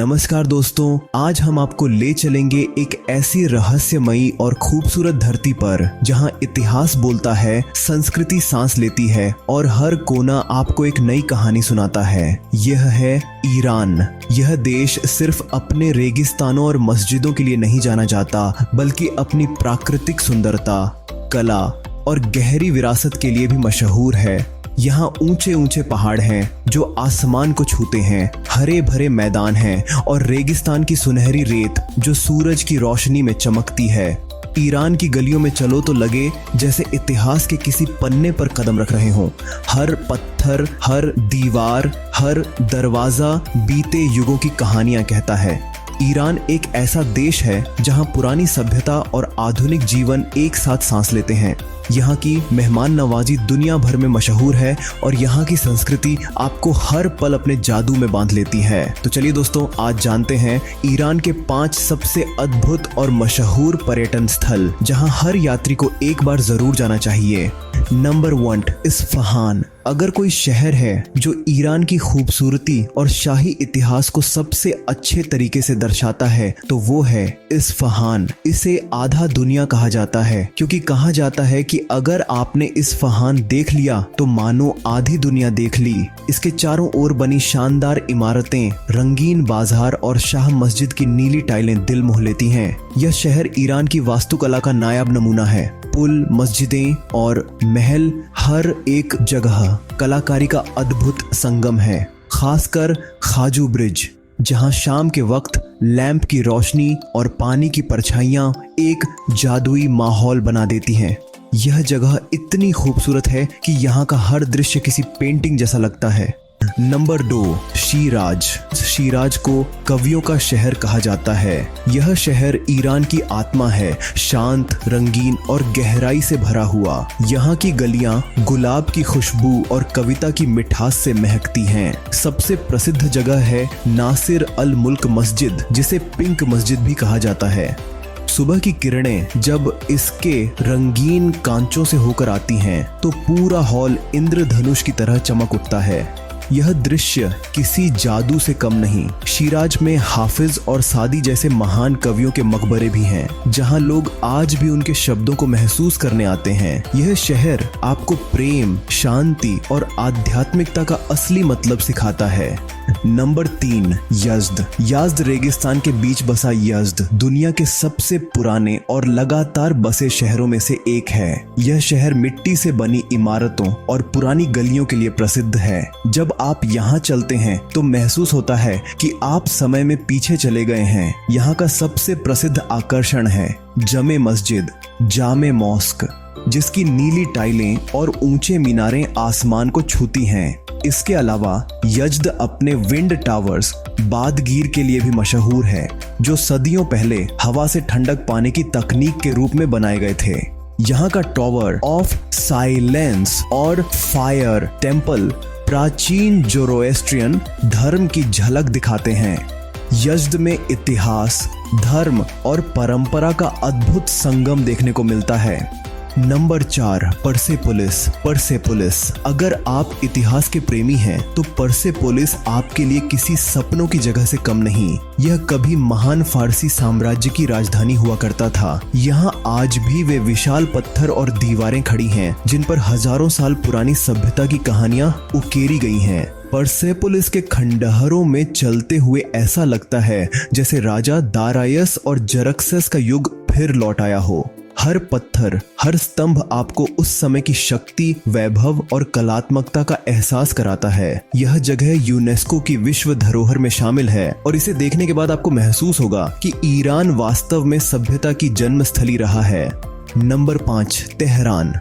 नमस्कार दोस्तों, आज हम आपको ले चलेंगे एक ऐसी रहस्यमयी और खूबसूरत धरती पर जहां इतिहास बोलता है, संस्कृति सांस लेती है और हर कोना आपको एक नई कहानी सुनाता है। यह है ईरान। यह देश सिर्फ अपने रेगिस्तानों और मस्जिदों के लिए नहीं जाना जाता, बल्कि अपनी प्राकृतिक सुंदरता, कला और गहरी विरासत के लिए भी मशहूर है। यहाँ ऊंचे ऊंचे पहाड़ हैं जो आसमान को छूते हैं, हरे भरे मैदान हैं और रेगिस्तान की सुनहरी रेत जो सूरज की रोशनी में चमकती है। ईरान की गलियों में चलो तो लगे जैसे इतिहास के किसी पन्ने पर कदम रख रहे हों। हर पत्थर, हर दीवार, हर दरवाजा बीते युगों की कहानियां कहता है। ईरान एक ऐसा देश है जहां पुरानी सभ्यता और आधुनिक जीवन एक साथ सांस लेते हैं। यहाँ की मेहमान नवाजी दुनिया भर में मशहूर है और यहाँ की संस्कृति आपको हर पल अपने जादू में बांध लेती है। तो चलिए दोस्तों, आज जानते हैं ईरान के 5 सबसे अद्भुत और मशहूर पर्यटन स्थल जहाँ हर यात्री को एक बार जरूर जाना चाहिए। Number 1, Isfahan. अगर कोई शहर है जो ईरान की खूबसूरती और शाही इतिहास को सबसे अच्छे तरीके से दर्शाता है तो वो है इस्फहान। इसे आधा दुनिया कहा जाता है क्योंकि कहा जाता है कि अगर आपने इस्फहान देख लिया तो मानो आधी दुनिया देख ली। इसके चारों ओर बनी शानदार इमारतें, रंगीन बाजार और शाह मस्जिद की नीली टाइलें दिल मोह लेती हैं। यह शहर ईरान की वास्तुकला का नायाब नमूना है। पुल, मस्जिदें और महल, हर एक जगह कलाकारी का अद्भुत संगम है। खासकर खाजू ब्रिज, जहां शाम के वक्त लैंप की रोशनी और पानी की परछाइयां एक जादुई माहौल बना देती हैं। यह जगह इतनी खूबसूरत है कि यहाँ का हर दृश्य किसी पेंटिंग जैसा लगता है। नंबर 2, शिराज। शिराज को कवियों का शहर कहा जाता है। यह शहर ईरान की आत्मा है, शांत, रंगीन और गहराई से भरा हुआ। यहाँ की गलियां गुलाब की खुशबू और कविता की मिठास से महकती हैं। सबसे प्रसिद्ध जगह है नासिर अल मुल्क मस्जिद, जिसे पिंक मस्जिद भी कहा जाता है। सुबह की किरणें जब इसके रंगीन कांचों से होकर आती हैं तो पूरा हॉल इंद्रधनुष की तरह चमक उठता है। यह दृश्य किसी जादू से कम नहीं। शिराज में हाफिज और सादी जैसे महान कवियों के मकबरे भी हैं, जहां लोग आज भी उनके शब्दों को महसूस करने आते हैं। यह शहर आपको प्रेम, शांति और आध्यात्मिकता का असली मतलब सिखाता है। Number 3, Yazd. यज़्द रेगिस्तान के बीच बसा यज़्द दुनिया के सबसे पुराने और लगातार बसे शहरों में से एक है। यह शहर मिट्टी से बनी इमारतों और पुरानी गलियों के लिए प्रसिद्ध है। जब आप यहाँ चलते हैं तो महसूस होता है कि आप समय में पीछे चले गए हैं। यहाँ का सबसे प्रसिद्ध आकर्षण है जमे मस्जिद, जामे मॉस्क, जिसकी नीली टाइलें और ऊंचे मीनारें आसमान को छूती हैं। इसके अलावा यज़्द अपने विंड टावर्स बादगीर के लिए भी मशहूर है, जो सदियों पहले हवा से ठंडक पाने की तकनीक के रूप में बनाए गए थे। यहाँ का टावर ऑफ साइलेंस और फायर टेम्पल प्राचीन जोरोएस्ट्रियन धर्म की झलक दिखाते हैं। यज़्द में इतिहास, धर्म और परंपरा का अद्भुत संगम देखने को मिलता है। Number 4, Persepolis. परसेपोलिस, अगर आप इतिहास के प्रेमी हैं तो परसेपोलिस आपके लिए किसी सपनों की जगह से कम नहीं। यह कभी महान फारसी साम्राज्य की राजधानी हुआ करता था। यहाँ आज भी वे विशाल पत्थर और दीवारें खड़ी हैं जिन पर हजारों साल पुरानी सभ्यता की कहानियां उकेरी गई हैं। परसेपोलिस के खंडहरों में चलते हुए ऐसा लगता है जैसे राजा दारायस और जरक्सेस का युग फिर लौट आया हो। हर पत्थर, हर स्तंभ आपको उस समय की शक्ति, वैभव और कलात्मकता का एहसास कराता है। यह जगह यूनेस्को की विश्व धरोहर में शामिल है और इसे देखने के बाद आपको महसूस होगा कि ईरान वास्तव में सभ्यता की जन्मस्थली रहा है। Number 5, Tehran.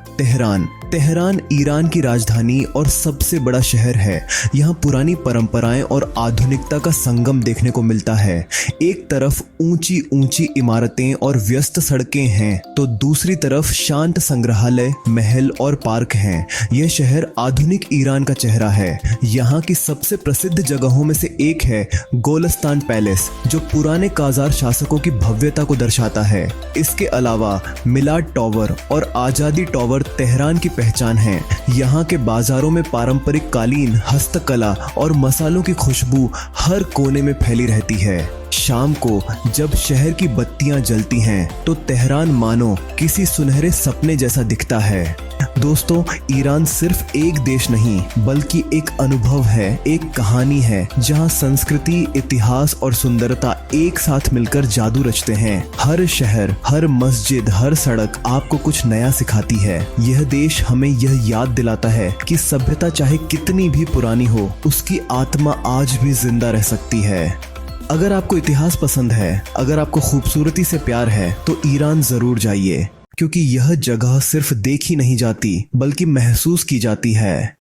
तेहरान ईरान की राजधानी और सबसे बड़ा शहर है। यहाँ पुरानी परंपराएं और आधुनिकता का संगम देखने को मिलता है। एक तरफ ऊंची ऊंची इमारतें और व्यस्त सड़कें हैं तो दूसरी तरफ शांत संग्रहालय, महल और पार्क हैं। यह शहर आधुनिक ईरान का चेहरा है। यहाँ की सबसे प्रसिद्ध जगहों में से एक है गोलस्तान पैलेस, जो पुराने काजार शासकों की भव्यता को दर्शाता है। इसके अलावा मिलाड हयात टावर और आजादी टावर तेहरान की पहचान है। यहाँ के बाजारों में पारंपरिक कालीन, हस्तकला और मसालों की खुशबू हर कोने में फैली रहती है। शाम को जब शहर की बत्तियां जलती हैं तो तेहरान मानो किसी सुनहरे सपने जैसा दिखता है। दोस्तों, ईरान सिर्फ एक देश नहीं बल्कि एक अनुभव है, एक कहानी है जहां संस्कृति, इतिहास और सुंदरता एक साथ मिलकर जादू रचते हैं। हर शहर, हर मस्जिद, हर सड़क आपको कुछ नया सिखाती है। यह देश हमें यह याद दिलाता है कि सभ्यता चाहे कितनी भी पुरानी हो, उसकी आत्मा आज भी जिंदा रह सकती है। अगर आपको इतिहास पसंद है, अगर आपको खूबसूरती से प्यार है, तो ईरान जरूर जाइए, क्योंकि यह जगह सिर्फ देखी नहीं जाती बल्कि महसूस की जाती है।